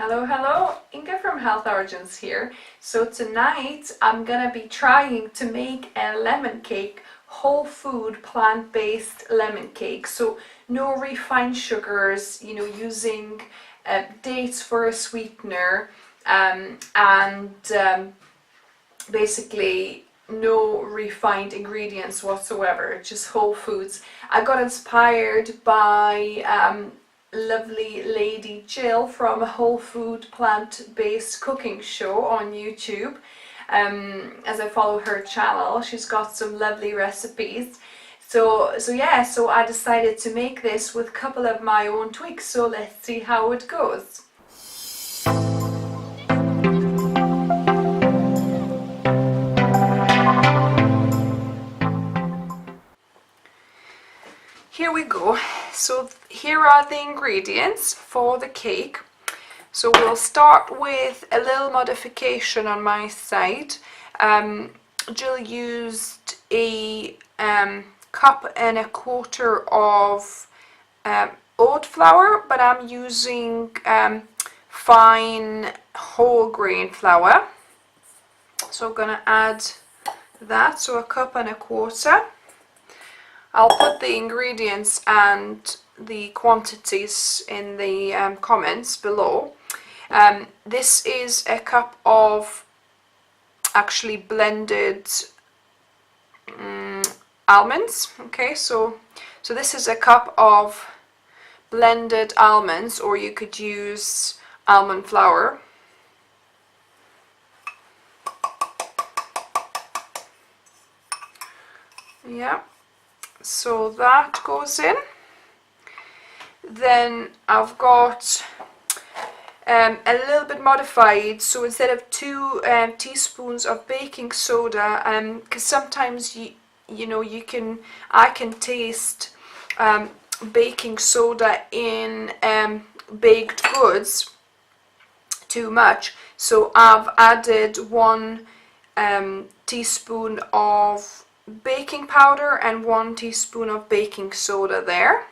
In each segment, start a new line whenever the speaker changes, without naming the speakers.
Hello, hello, Inga from Health Origins here. So tonight I'm gonna be trying to make a lemon cake, whole food, plant-based lemon cake. So no refined sugars, using dates for a sweetener, and basically no refined ingredients whatsoever, just whole foods. I got inspired by lovely lady Jill from a whole food plant-based cooking show on YouTube. As I follow her channel, she's got some lovely recipes. So I decided to make this with a couple of my own tweaks. So let's see how it goes. Here we go. So here are the ingredients for the cake. So we'll start with a little modification on my side. Jill used a cup and a quarter of oat flour, but I'm using fine whole grain flour. So I'm gonna add that, so a cup and a quarter. I'll put the ingredients and the quantities in the comments below. This is a cup of actually blended almonds. Okay, so this is a cup of blended almonds, or you could use almond flour. Yeah. So that goes in. Then I've got a little bit modified, so instead of 2 teaspoons of baking soda, because sometimes I can taste baking soda in baked goods too much, so I've added 1 teaspoon of baking powder and 1 teaspoon of baking soda there.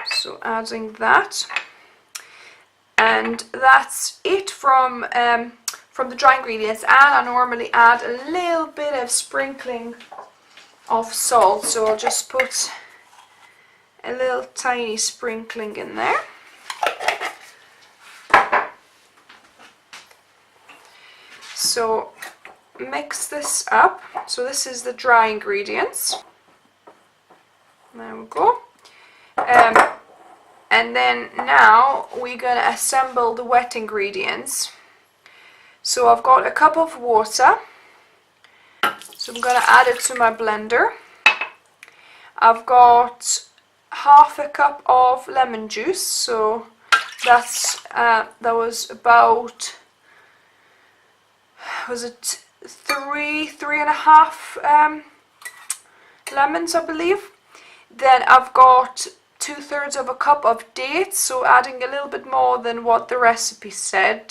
So adding that, and that's it from the dry ingredients. And I normally add a little bit of sprinkling of salt, so I'll just put a little tiny sprinkling in there. So mix this up. So this is the dry ingredients. There we go. And then now we're going to assemble the wet ingredients. So I've got a cup of water. So I'm going to add it to my blender. I've got half a cup of lemon juice. So that was about, was it three and a half lemons, I believe. Then I've got 2/3 of a cup of dates, so adding a little bit more than what the recipe said.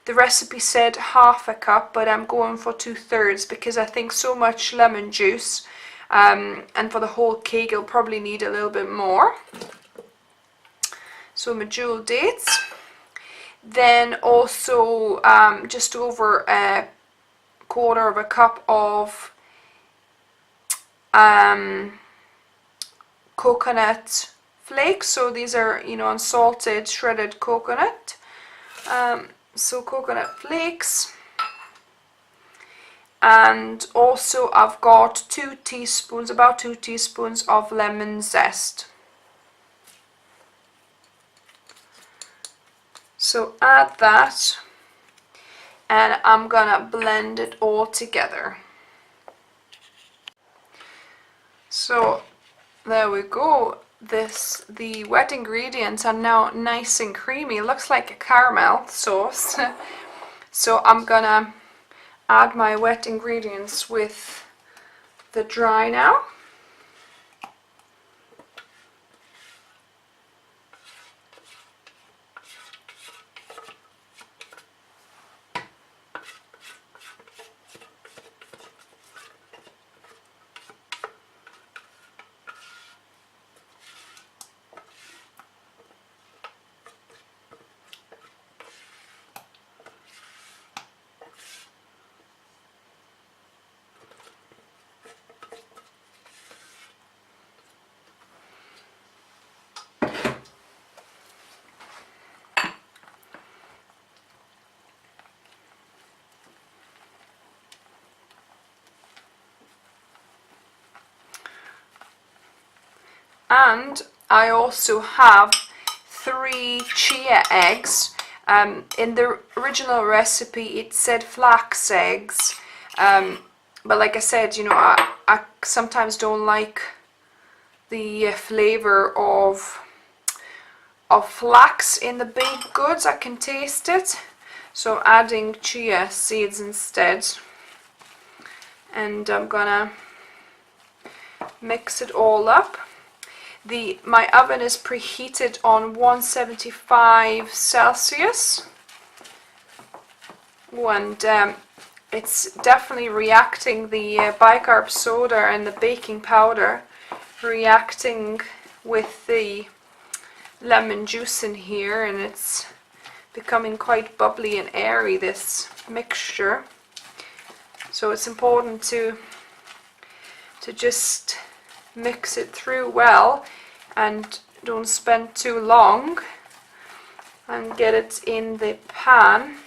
The recipe said half a cup, but I'm going for 2/3 because I think so much lemon juice, and for the whole cake you'll probably need a little bit more. So my jewel dates. Then also just over a quarter of a cup of coconut flakes. So these are unsalted shredded coconut. So coconut flakes. And also I've got 2 teaspoons, about 2 teaspoons of lemon zest. So add that, and I'm gonna blend it all together. So there we go. The wet ingredients are now nice and creamy. It looks like a caramel sauce. So I'm gonna add my wet ingredients with the dry now. And I also have 3 chia eggs. In the original recipe it said flax eggs, but like I said, you know, I sometimes don't like the flavor of flax in the baked goods. I can taste it, so I'm adding chia seeds instead, and I'm gonna mix it all up. My oven is preheated on 175 Celsius, and it's definitely reacting, the bicarb soda and the baking powder reacting with the lemon juice in here, and it's becoming quite bubbly and airy, this mixture. So it's important to just mix it through well and don't spend too long, and get it in the pan.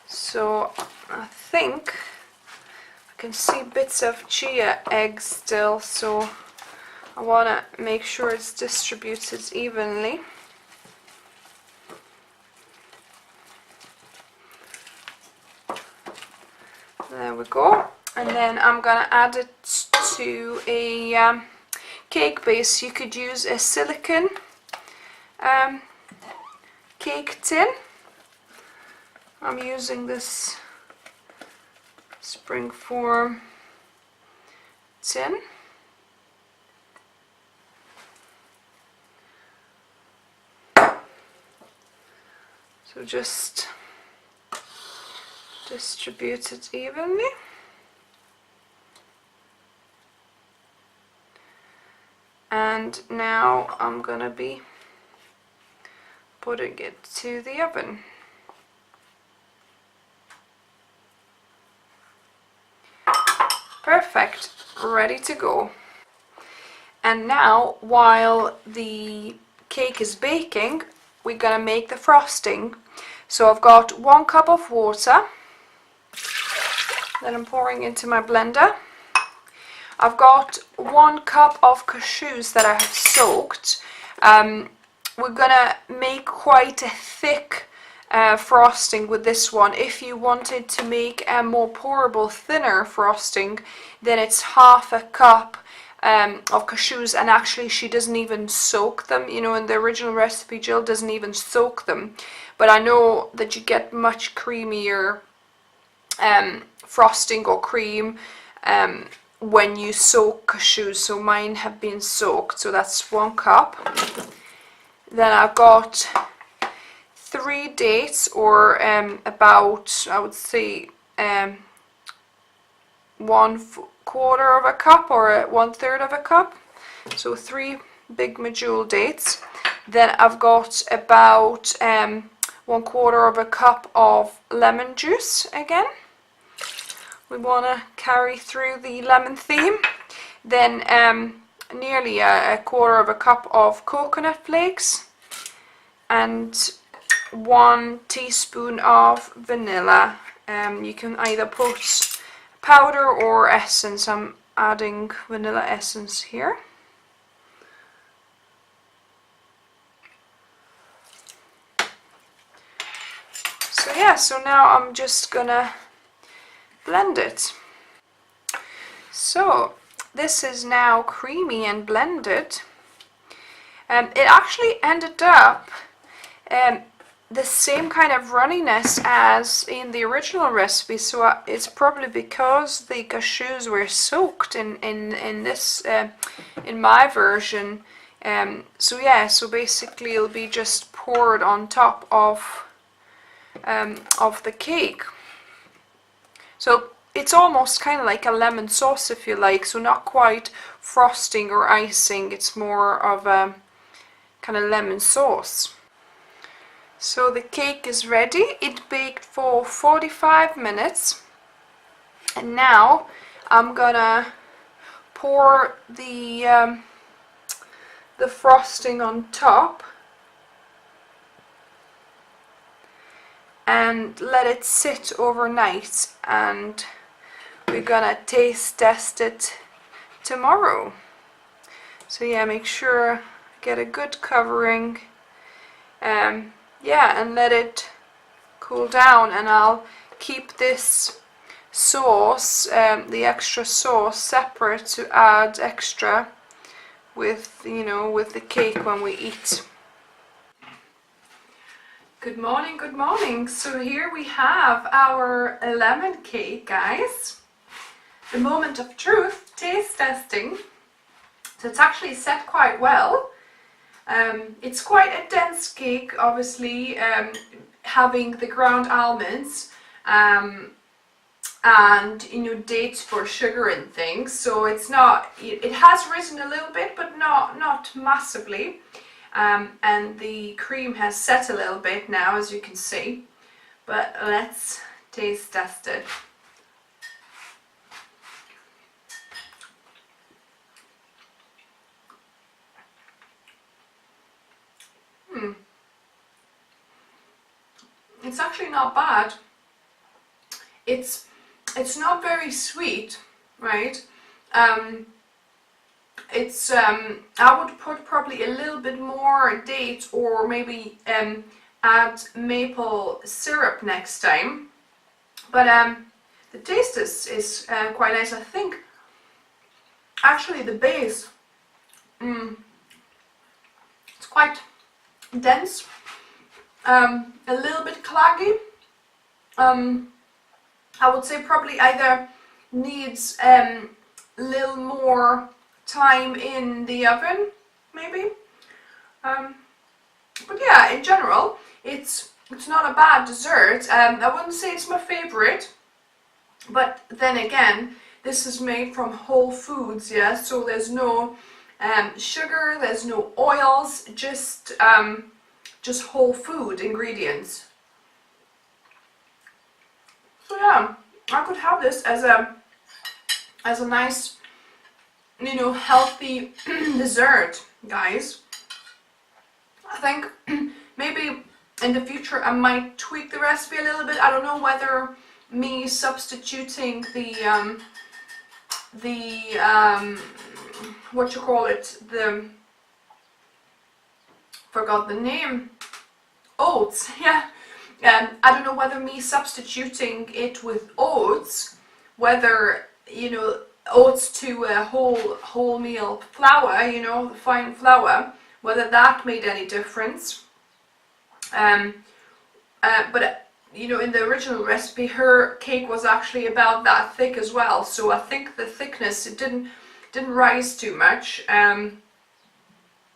So I think I can see bits of chia eggs still, so I want to make sure it's distributed evenly. There we go. And then I'm gonna add it to a cake base. You could use a silicone cake tin. I'm using this springform tin. So just distribute it evenly. And now I'm gonna be putting it to the oven. Perfect, ready to go. And now, while the cake is baking, we're gonna make the frosting. So I've got 1 cup of water that I'm pouring into my blender. I've got 1 cup of cashews that I have soaked. We're gonna make quite a thick frosting with this one. If you wanted to make a more pourable, thinner frosting, then it's 1/2 cup of cashews, and actually she doesn't even soak them. You know, in the original recipe Jill doesn't even soak them, but I know that you get much creamier frosting or cream when you soak cashews, so mine have been soaked, so that's 1 cup. Then I've got 3 dates, or about, I would say, 1/4 of a cup or 1/3 of a cup, so 3 big medjool dates. Then I've got about 1/4 of a cup of lemon juice again. We want to carry through the lemon theme. Then nearly a 1/4 of a cup of coconut flakes, and 1 teaspoon of vanilla. You can either put powder or essence. I'm adding vanilla essence here. So yeah, so now I'm just gonna blend it. So this is now creamy and blended. It actually ended up the same kind of runniness as in the original recipe, so it's probably because the cashews were soaked in this in my version. So yeah, so basically it'll be just poured on top of the cake. So it's almost kind of like a lemon sauce, if you like, so not quite frosting or icing, it's more of a kind of lemon sauce. So the cake is ready. It baked for 45 minutes, and now I'm gonna pour the frosting on top and let it sit overnight, and we're gonna taste test it tomorrow. So yeah, make sure get a good covering, yeah, and let it cool down, and I'll keep this sauce, the extra sauce, separate to add extra with, you know, with the cake when we eat. Good morning, good morning. So here we have our lemon cake, guys. The moment of truth, taste testing. So it's actually set quite well. It's quite a dense cake, obviously, having the ground almonds and, you know, dates for sugar and things. So it's not, it has risen a little bit, but not massively. And the cream has set a little bit now, as you can see. But let's taste test it. It's actually not bad. It's not very sweet, right? It's I would put probably a little bit more dates, or maybe add maple syrup next time. But the taste is quite nice. I think actually the base, it's quite dense, a little bit claggy. I would say probably either needs a little more time in the oven, maybe. But yeah, in general, it's not a bad dessert. I wouldn't say it's my favorite, but then again, this is made from whole foods, yeah. So there's no sugar, there's no oils, just whole food ingredients. So yeah, I could have this as a nice, you know, healthy dessert, guys. I think maybe in the future I might tweak the recipe a little bit. I don't know whether me substituting the what you call it, forgot the name, oats, yeah. I don't know whether me substituting it with oats, whether, you know, oats to a wholemeal flour, you know, the fine flour, whether that made any difference. But you know, in the original recipe, her cake was actually about that thick as well. So I think the thickness, it didn't rise too much.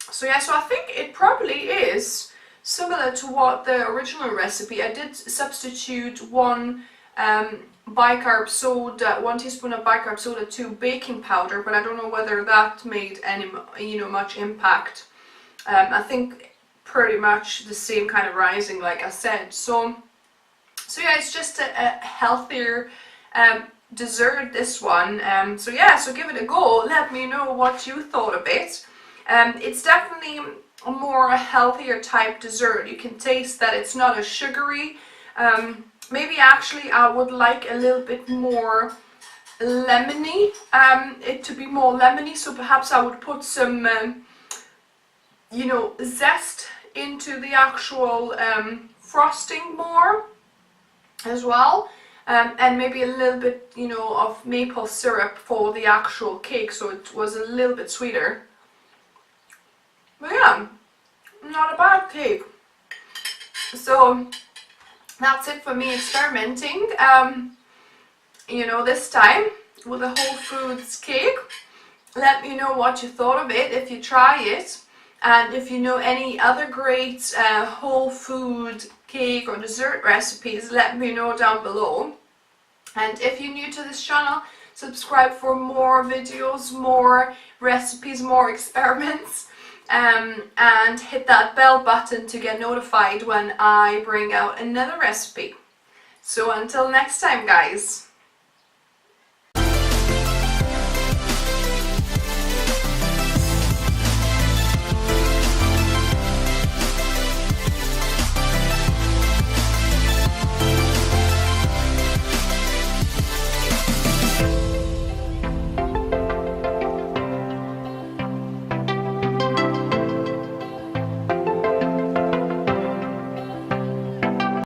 So yeah, so I think it probably is similar to what the original recipe. I did substitute 1 bicarb soda, 1 teaspoon of bicarb soda to baking powder, but I don't know whether that made any, you know, much impact. I think pretty much the same kind of rising, like I said. So yeah, it's just a healthier dessert, this one. So yeah, so give it a go. Let me know what you thought of it. It's definitely a more healthier type dessert. You can taste that it's not as sugary. Maybe actually I would like a little bit more lemony, it to be more lemony, so perhaps I would put some you know, zest into the actual frosting more as well, and maybe a little bit, you know, of maple syrup for the actual cake, so it was a little bit sweeter. But yeah, not a bad cake. So that's it for me experimenting, you know, this time with a whole foods cake. Let me know what you thought of it, if you try it, and if you know any other great whole food cake or dessert recipes, let me know down below. And if you're new to this channel, subscribe for more videos, more recipes, more experiments. And hit that bell button to get notified when I bring out another recipe. So until next time, guys.